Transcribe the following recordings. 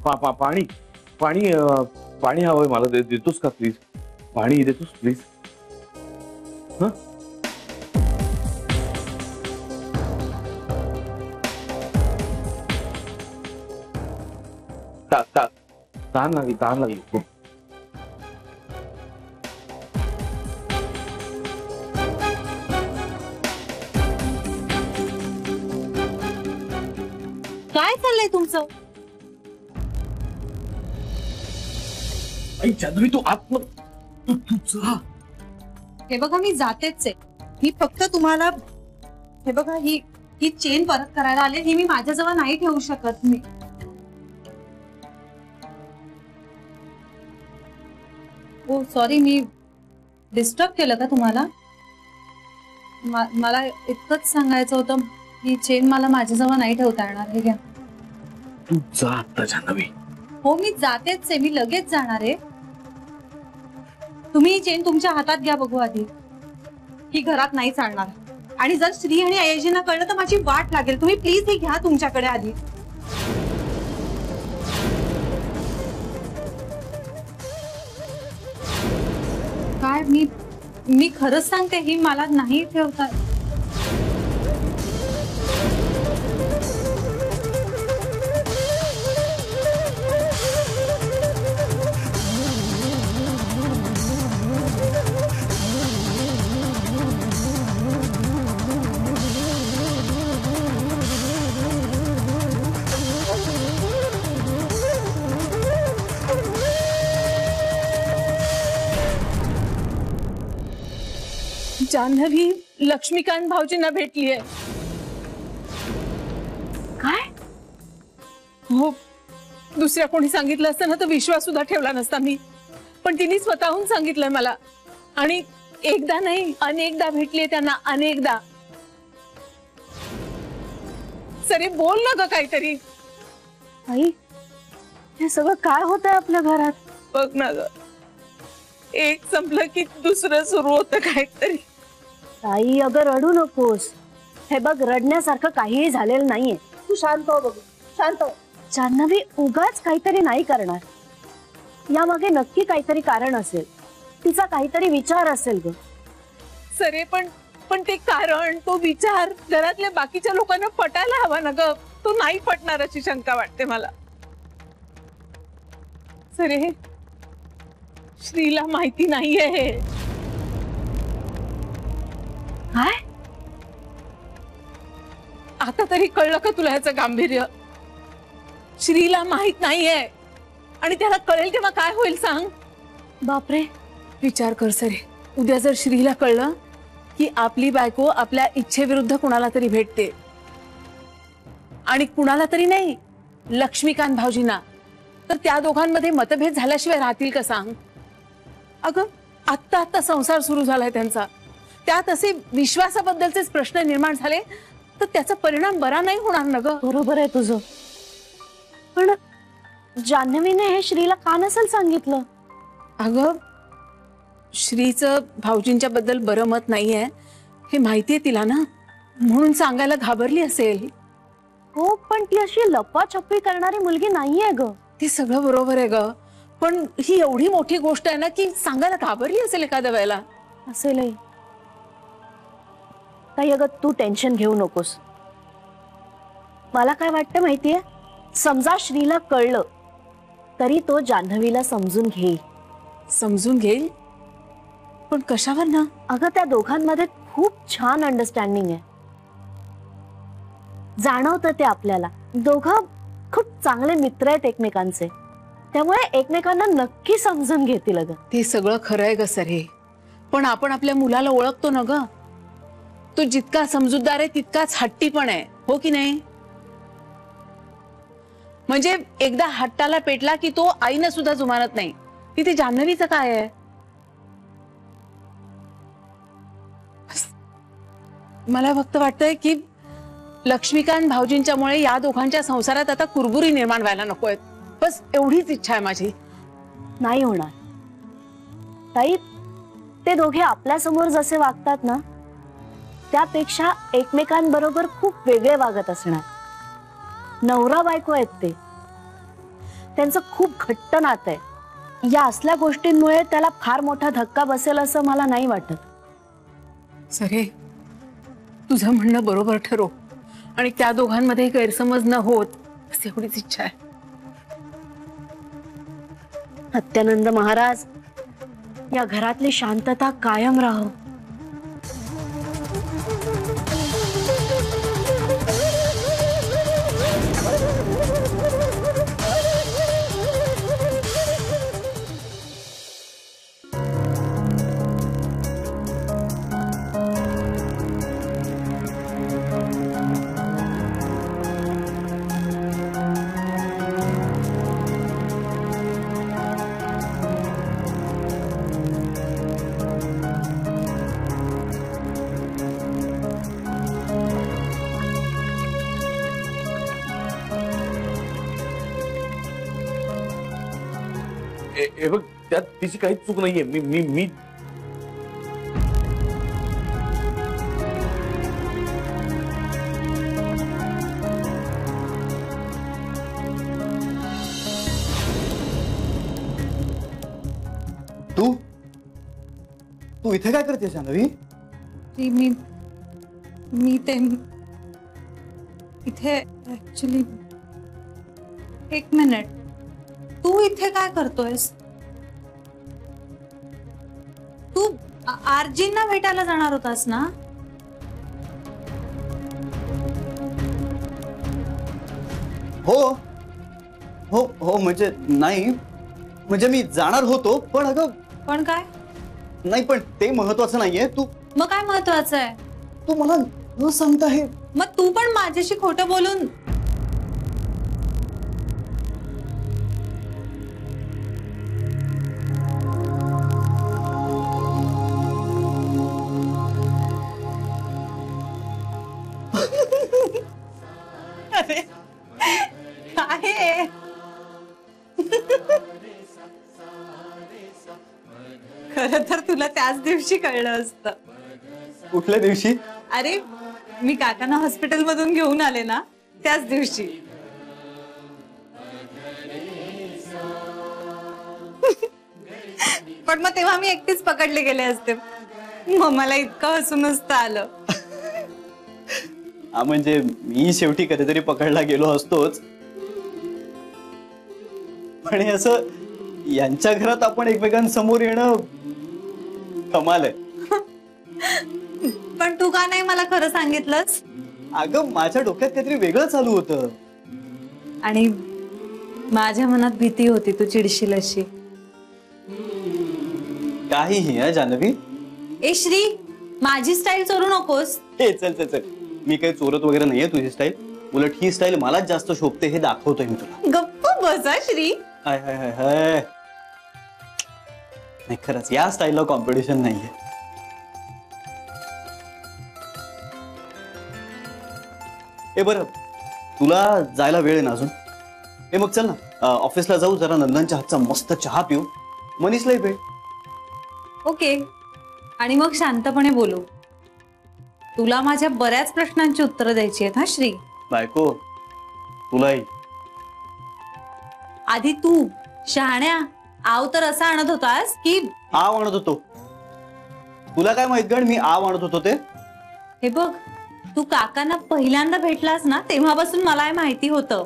पाणी पाणी पाणी हवंय मला, देतोस का प्लीज? पाणी देतोस प्लीज? हं? ताण लागली खूप. काय चाललंय तुमचं? जान्हवी तू आत तुझा. हे बघा मी जातेच आहे. मी फक्त तुम्हाला हे बघा ही चेन परत करायला आले. ही मी माझ्याजवळ नाही ठेवू शकत. मी ओ सॉरी, मी डिस्टर्ब केलं का तुम्हाला? मला इतकंच सांगायचं होतं, ही चेन मला माझ्याजवळ नाही ठेवता येणार. हे घ्या. तू जा आता जान्हवी. हो मी जातेच आहे. मी लगेच जाणार आहे. तुम्ही ही चेन तुमच्या हातात घ्या बघू आधी. ही घरात नाही चालणार. आणि जर श्री आणि अयजींना कळलं तर माझी वाट लागेल. तुम्ही प्लीज ही घ्या तुमच्याकडे आधी. काय मी खरंच सांगते, ही मला नाही ठेवता. जान्हवी लक्ष्मीकांत भाऊजींना भेटली आहे. काय? हो, दुसऱ्या कोणी सांगितलं असतं ना तर विश्वास सुद्धा ठेवला नसता मी. पण तिने स्वतःहून सांगितलंय मला. आणि एकदा नाही अनेकदा भेटलीये त्यांना, अनेकदा. सरे बोल ना ग काहीतरी. आई, हे सगळं काय होतंय आपल्या घरात? बघ ना ग, एक संपलं की दुसरं सुरू होतं काहीतरी. आई अगं रडू नकोस. हे बघ, रडण्यासारखं काहीही झालेलं नाहीये. तू शांत हो बघू, शांत हो. जान्हवी उगाच काहीतरी नाही करणार. यामागे नक्की काहीतरी कारण असेल. तिचा काहीतरी विचार असेल ग. सरे पण ते कारण, तो विचार घरातल्या बाकीच्या लोकांना पटायला हवा ना ग. तो नाही पटणार अशी शंका वाटते मला. सरे, श्रीला माहिती नाहीये हे. काय? आता तरी कळलं का तुला ह्याचं गांभीर्य? श्रीला माहित नाहीये आणि त्याला कळेल तेव्हा काय होईल सांग? बापरे, विचार कर सरे. उद्या जर श्रीला कळलं की आपली बायको आपल्या इच्छेविरुद्ध कुणाला तरी भेटते, आणि कुणाला तरी नाही, लक्ष्मीकांत भाऊजींना, तर त्या दोघांमध्ये मतभेद झाल्याशिवाय राहतील का सांग? अगं आत्ता संसार सुरू झालाय त्यांचा. त्यात असे विश्वासाबद्दलचेच प्रश्न निर्माण झाले तर त्याचा परिणाम बरा नाही होणार ना ग. बरोबर आहे तुझं. पण जान्हवीने हे श्रीला का नसेल सांगितलं? अगं श्रीचं भाऊजींच्या बद्दल बरं मत नाहीये हे माहितीये तिला ना, म्हणून सांगायला घाबरली असेल. हो, पण ती अशी लपाछपी करणारी मुलगी नाहीये ग. ते सगळं बरोबर आहे ग, पण ही एवढी मोठी गोष्ट आहे ना की सांगायला घाबरली असेल एखाद्या वेळेला. असेलही. काही अगं तू टेन्शन घेऊ नकोस. मला काय वाटतं माहितीये, समजा श्रीला कळलं तरी तो जान्हवीला समजून घेईल. समजून घेईल? पण कशावर ना? अगं त्या दोघांमध्ये खूप छान अंडरस्टँडिंग आहे. जाणवतं ते आपल्याला. दोघं खूप चांगले मित्र आहेत एकमेकांचे. त्यामुळे एकमेकांना नक्की समजून घेतील. अगं ते सगळं खरं आहे ग सरे, पण आपण आपल्या मुलाला ओळखतो ना ग. तो जितका समजूतदार आहे तितकाच हट्टी पण आहे, हो की नाही? म्हणजे एकदा हट्टाला पेटला की तो आईनं सुद्धा जुमानत नाही. तिथे जान्हवीचं काय आहे? मला फक्त वाटतंय की लक्ष्मीकांत भाऊजींच्यामुळे या दोघांच्या संसारात आता कुरबुरी निर्माण व्हायला नकोय. बस एवढीच इच्छा आहे माझी. नाही होणार ताई. ते दोघे आपल्या समोर जसे वागतात ना, त्यापेक्षा एकमेकांबरोबर खूप वेगळे वागत असणार. नवरा बायको आहेत ते. त्यांचं खूप घट्ट नातं आहे. या असल्या गोष्टींमुळे त्याला फार मोठा धक्का बसेल असं मला नाही वाटत. सरे, तुझं म्हणणं बरोबर ठरो आणि त्या दोघांमध्ये गैरसमज न होत अशी एवढीच इच्छा आहे. सत्यानंद महाराज, या घरातली शांतता कायम राहो. हे बघ, त्यात तिची काहीच चूक नाहीये. मी मी मी तू तू इथे काय करते जान्हवी? ती मी मी ते इथे ऍक्च्युली, एक मिनिट, तू इथे काय करतोयस? तू आरजींना भेटायला जाणार होतास ना? हो हो हो, म्हणजे नाही, म्हणजे मी जाणार होतो, पण अगं पण काय? नाही, पण ते महत्वाचं नाहीये. तू मग काय महत्वाचं आहे? तू मला न सांगता हे मग तू पण माझ्याशी खोटं बोलून अरे काय आहे? खरं तर तुला त्याच दिवशी कळलं असतं. कुठल्या दिवशी? अरे मी काकांना हॉस्पिटल मधून घेऊन आले ना, त्याच दिवशी. पण मग तेव्हा मी एकटीच पकडले गेले असते, मग मला इतकं हसून नसतं आलं. हा, म्हणजे मी शेवटी कधीतरी पकडला गेलो असतोच, पण हे असं यांच्या घरात आपण एकमेकांसमोर येणं कमाल आहे. पण तू का नाही मला खरं सांगितलंस? अगं, माझ्या डोक्यात काहीतरी वेगळं चालू होतं. आणि माझ्या मनात भीती होती तू चिडशील अशी. काहीही हा जान्हवी. ए श्री, माझी स्टाईल चोरू नकोस. हे चल चल चल, मी काही चोरत वगैरे नाहीये तुझी स्टाईल. उलट ही स्टाईल मलाच जास्त शोभते हे दाखवतोय मी तुला. गप्प बसा श्री. हाय हाय हाय हाय. नाही, खरंच या स्टाईलला कॉम्पिटिशन नाहीये. ए बरं, तुला जायला वेळ आहे ना अजून? ए मग चल ना, ऑफिसला जाऊ, जरा नंदनच्या हातचा मस्त चहा पिऊ, मनीषलाही भेट. ओके, आणि मग शांतपणे बोलू. तुला माझ्या बऱ्याच प्रश्नांची उत्तरं द्यायची आहेत हा श्री. बायको, तुलाही. आधी तू शहाण्या आव तर असा आणत होतास की आव आणत होतो. तुला काय माहित गण मी आव आणत होतो ते? हे बघ, तू काकांना पहिल्यांदा भेटलास ना, तेव्हापासून मला हे माहिती होतं.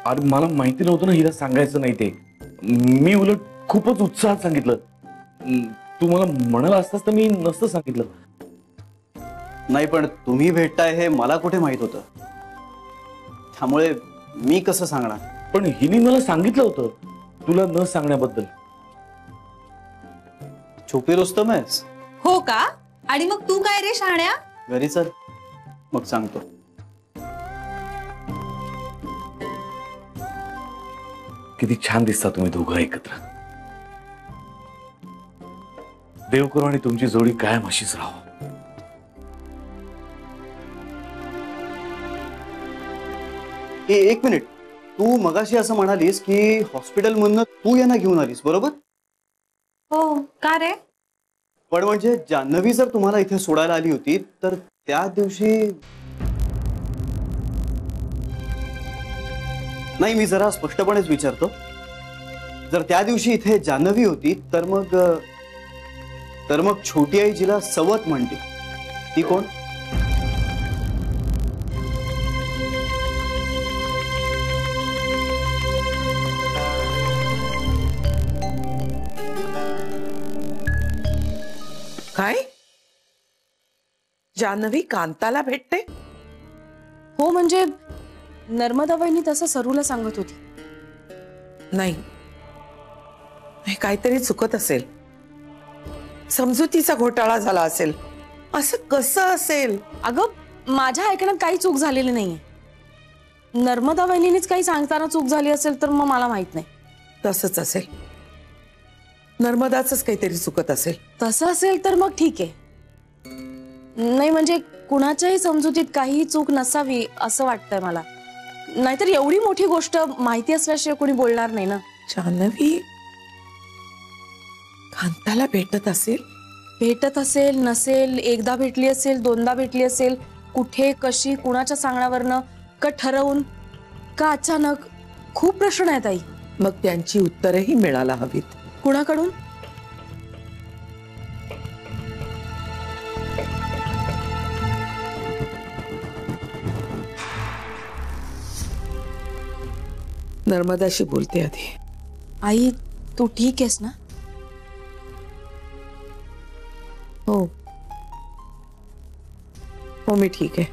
अरे मला माहिती नव्हतं ना हिला सांगायचं नाही ते. मी उलट खूपच उत्साहात सांगितलं. तू मला म्हणाला असतास तर मी नसतं सांगितलं. नाही, पण तुम्ही भेटताय हे मला कुठे माहित होतं, त्यामुळे मी कसं सांगणार? पण हिने मला सांगितलं होतं तुला न सांगण्याबद्दल. छुपी रुस्तम आहेस? हो का? आणि मग तू काय रे शहाण्या? घरी चल, मग सांगतो. किती छान दिसता तुम्ही दोघं एकत्र. देव करो आणि तुमची जोडी कायम अशीच राहो. एक मिनिट, तू मगाशी असं म्हणालीस की हॉस्पिटल मधनं तू यांना घेऊन आलीस, बरोबर? हो का रे? पण म्हणजे जान्हवी जर तुम्हाला इथे सोडायला आली होती तर त्या दिवशी नाही, मी जरा स्पष्टपणेच विचारतो, जर त्या दिवशी इथे जान्हवी होती तर मग छोटी आई जिला सवत म्हणते ती कोण? काय जान्हवी कांताला भेटते? हो म्हणजे नर्मदा वहिनी तसं सरूला सांगत होती. नाही, काहीतरी चुकत असेल, समजुतीचा घोटाळा झाला असेल. असं कसं असेल? अगं माझ्या ऐकण्यात काही चूक झालेली नाहीये. नर्मदा वहिनीनेच काही सांगताना चूक झाली असेल तर मग मला माहित नाही. तसंच असेल, नर्मदाच काहीतरी चुकत असेल. तसं असेल तर मग ठीक आहे. नाही म्हणजे कुणाच्याही समजुतीत काही चूक नसावी असं वाटतंय मला. नाहीतर एवढी मोठी गोष्ट माहिती असल्याशिवाय कोणी बोलणार नाही ना. जान्हवी कांताला भेटत असेल? भेटत असेल नसेल, एकदा भेटली असेल, दोनदा भेटली असेल, कुठे, कशी, कुणाच्या सांगण्यावरनं, का ठरवून, का अचानक, खूप प्रश्न आहेत आई. मग त्यांची उत्तरही मिळायला हवीत. कुणाकडून? नर्मदाशी बोलते आधी. आई तू ठीक आहेस ना? हो हो, मी ठीक आहे,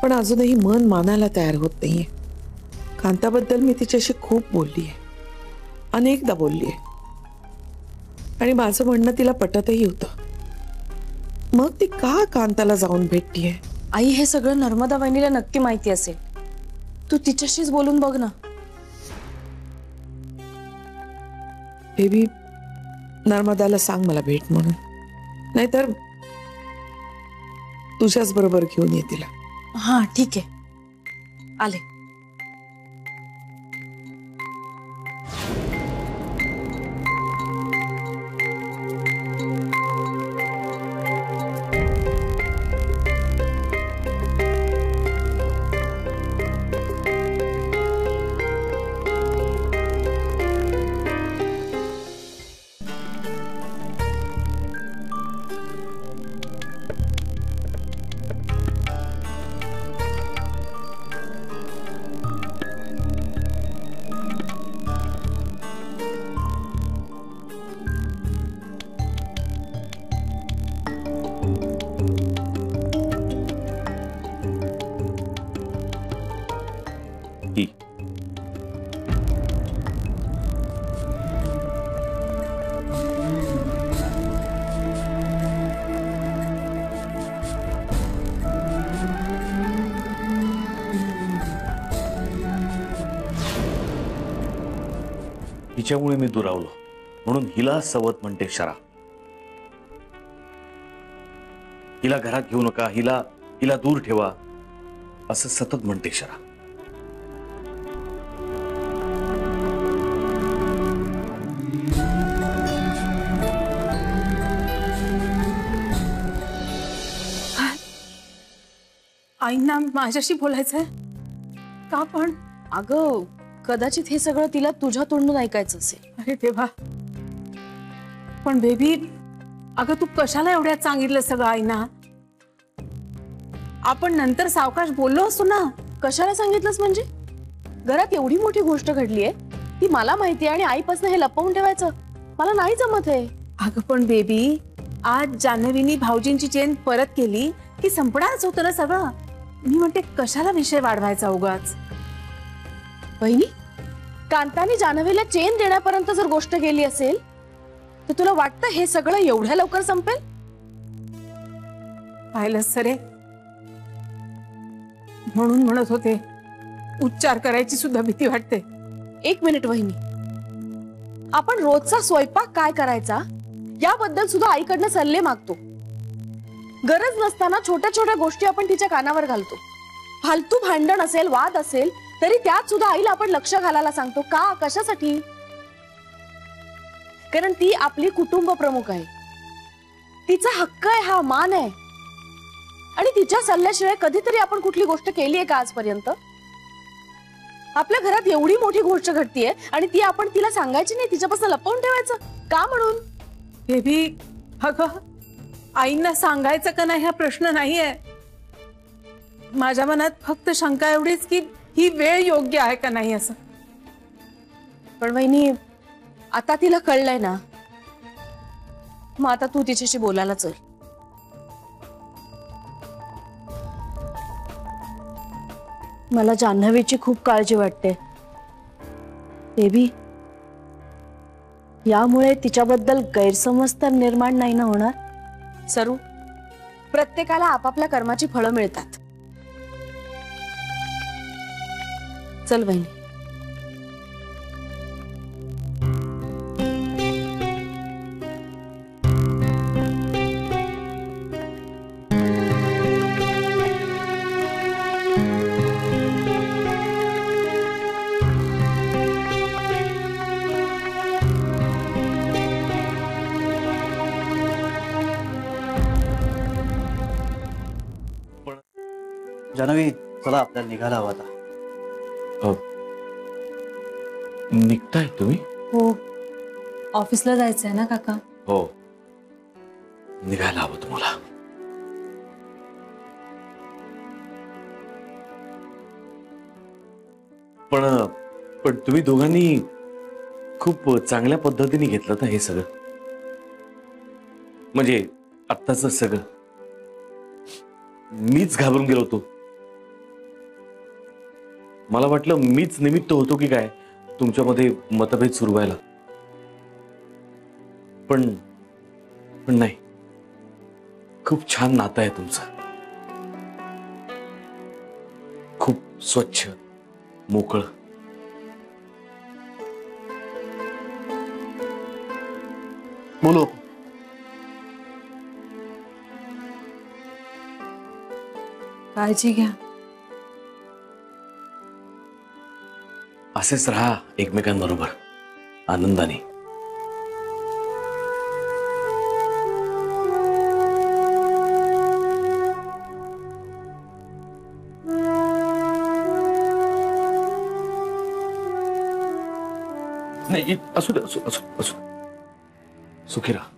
पण अजूनही मन मानायला तयार होत नाहीये. कांताबद्दल मी तिच्याशी खूप बोललीये, अनेकदा बोललीये, आणि माझं म्हणणं तिला पटतही होतं. मग ती का कांताला जाऊन भेटतीये? आई हे सगळं नर्मदा वहिनीला नक्की माहिती असेल. तू तिच्याशीच बोलून बघ ना. बेबी, नर्मदाला सांग मला भेट म्हणून, नाहीतर तुझ्याच बरोबर घेऊन ये तिला. हा ठीक आहे, आले. हिच्यामुळे मी दुरावलो म्हणून हिला सवत म्हणते शरा. हिला घरात घेऊ नका, हिला दूर ठेवा असं सतत म्हणते शरा. आईंना माझ्याशी बोलायचंय का? पण अगं कदाचित हे सगळं तिला तुझ्या तोंडून ऐकायचं असेल. अरे देवा, पण बेबी अगं तू कशाला एवढ्यात सांगितलं सगळं आईना? आपण नंतर सावकाश बोललो असतो ना. कशाला सांगितलंस म्हणजे? घरात एवढी मोठी गोष्ट घडलीये, ती मला माहितीये आणि आईपासून हे लपवून ठेवायचं मला नाही जमत आहे. अगं पण बेबी, आज जान्हवीनी भाऊजींची चेन परत केली की संपणारच होतं ना सगळं. मी म्हणते कशाला विषय वाढवायचा उगाच. बहिणी, कांताने जान्हवीला चेन देण्यापर्यंत जर गोष्ट गेली असेल तर तुला वाटतं हे सगळं एवढ्या लवकर संपेल? पाहिलंच सरे, म्हणून म्हणत होते उच्चार करायची सुद्धा भीती वाटते. एक मिनिट वहिनी, आपण रोजचा स्वयंपाक काय करायचा याबद्दल सुद्धा आईकडनं सल्ले मागतो. गरज नसताना छोट्या छोट्या गोष्टी आपण तिच्या कानावर घालतो. फालतू भांडण असेल, वाद असेल तरी त्यात सुद्धा आईला आपण लक्ष घालायला सांगतो. का? कशासाठी? कारण ती आपली कुटुंब प्रमुख आहे. तिचा हक्क आहे, हा मान आहे. आणि तिच्या सल्ल्याशिवाय कधीतरी आपण कुठली गोष्ट केली आहे का आजपर्यंत? आपल्या घरात एवढी मोठी गोष्ट घडतीये आणि ती आपण तिला सांगायची नाही, तिच्यापासून लपवून ठेवायचं का म्हणून? बेबी, अगं आईंना सांगायचं का नाही हा प्रश्न नाहीये. माझ्या मनात फक्त शंका एवढीच की ही वेळ योग्य आहे का नाही असं. पण वहिनी, आता तिला कळलंय ना, मग आता तू तिच्याशी बोलायला चल. मला जान्हवीची खूप काळजी वाटते बेबी. यामुळे तिच्याबद्दल गैरसमज तर निर्माण नाही ना होणार? सरू, प्रत्येकाला आपापल्या कर्माची फळं मिळतात. चल बहिणी. जान्हवी, चला आपल्याला निघायला हवं आता. निघताय तुम्ही? हो, ऑफिसला जायचंय ना काका. हो, निघायला हवं तुम्हाला. पण तुम्ही दोघांनी खूप चांगल्या पद्धतीने घेतलं तर हे सगळं. म्हणजे आत्ताच सगळं. मीच घाबरून गेलो होतो. मला वाटलं मीच निमित्त होतो की काय तुमच्यामध्ये मतभेद सुरू व्हायला. पण नाही, खूप छान नातं आहे तुमचं. खूप स्वच्छ, मोकळं. बोलो. काळजी घ्या. असेच राहा एकमेकांबरोबर आनंदाने. नाही, असू दे, असू असू असू सुखी राहा.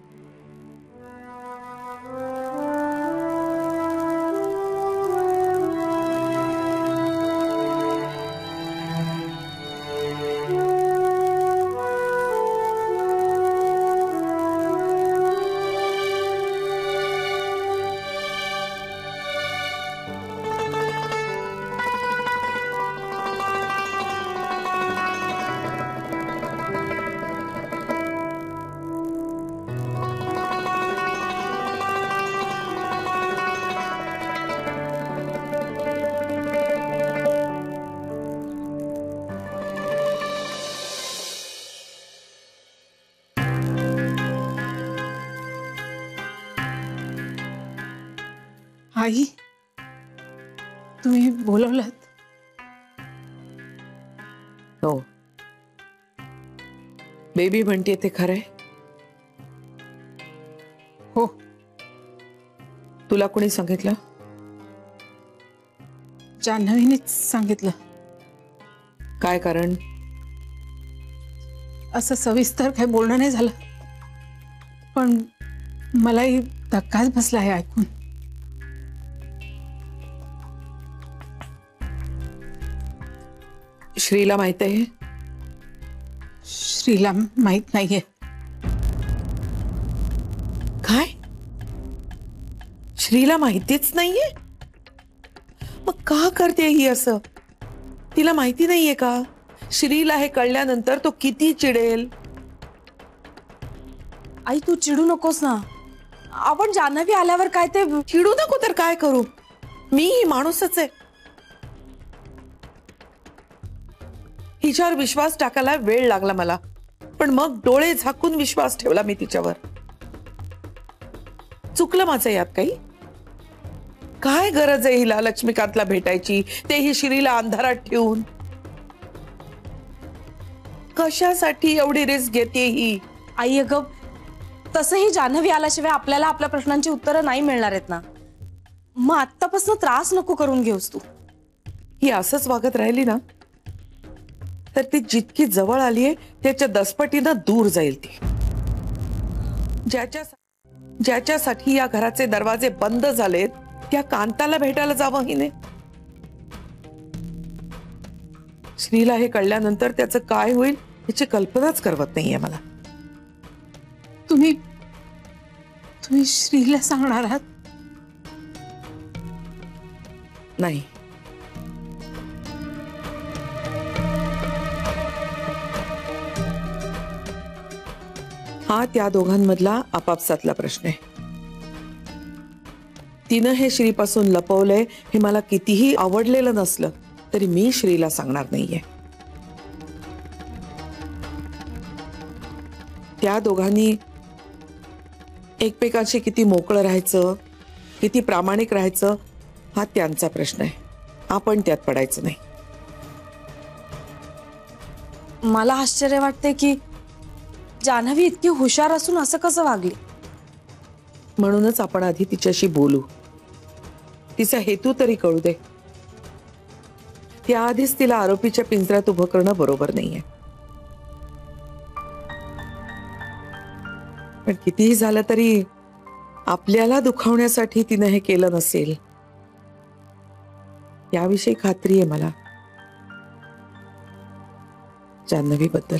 आई, तुम्ही बोलवलात? हो, बेबी म्हणते ते खरंय. हो. तुला कोणी सांगितलं? जान्हवीनेच सांगितलं. काय कारण? असं सविस्तर काही बोलणं नाही झालं, पण मलाही धक्काच बसला आहे ऐकून. श्रीला माहित आहे? श्रीला माहित नाहीये. काय? श्रीला माहितीच नाहीये? मग का करते ही असं? तिला माहिती नाहीये का श्रीला हे कळल्यानंतर तो किती चिडेल? आई, तू चिडू नकोस ना. आपण जान्हवी आल्यावर काय ते चिडू नको तर काय करू? मी ही माणूसच आहे. हिच्यावर विश्वास टाकायला वेळ लागला मला, पण मग डोळे झाकून विश्वास ठेवला मी तिच्यावर. चुकलं माझं यात काही? काय गरज आहे हिला लक्ष्मीकांतला भेटायची, तेही श्रीला अंधारात ठेवून? कशासाठी एवढी रिस्क घेते ही? आई, अगं तसंही जान्हवी आल्याशिवाय आपल्याला आपल्या प्रश्नांची उत्तरं नाही मिळणार आहेत ना. मग आत्तापासून त्रास नको करून घेऊस तू. ही असंच वागत राहिली ना तर ती जितकी जवळ आलीये त्याच्या दसपटीनं दूर जाईल ती. ज्याच्यासाठी या घराचे दरवाजे बंद झालेत त्या कांताला भेटायला जावं हिने. श्रीला हे कळल्यानंतर त्याचं काय होईल याची कल्पनाच करवत नाहीये मला. तुम्ही श्रीला सांगणार आहात? नाही, हा त्या दोघांमधला आपापसातला प्रश्न आहे. तिनं हे श्रीपासून लपवलंय हे मला कितीही आवडलेलं नसलं तरी मी श्रीला सांगणार नाहीये. त्या दोघांनी एकमेकांशी किती मोकळं राहायचं, किती प्रामाणिक राहायचं हा त्यांचा प्रश्न आहे. आपण त्यात पडायचं नाही. मला आश्चर्य वाटते की जान्हवी इतकी हुशार असून असं कसं वागली. म्हणूनच आपण आधी तिच्याशी बोलू, तिचा हेतू तरी कळू दे. त्याआधीच तिला आरोपीच्या पिंजऱ्यात उभं करणं बरोबर नाहीये. पण कितीही झालं तरी आपल्याला दुखावण्यासाठी तिनं हे केलं नसेल याविषयी खात्री आहे मला जान्हवीबद्दल.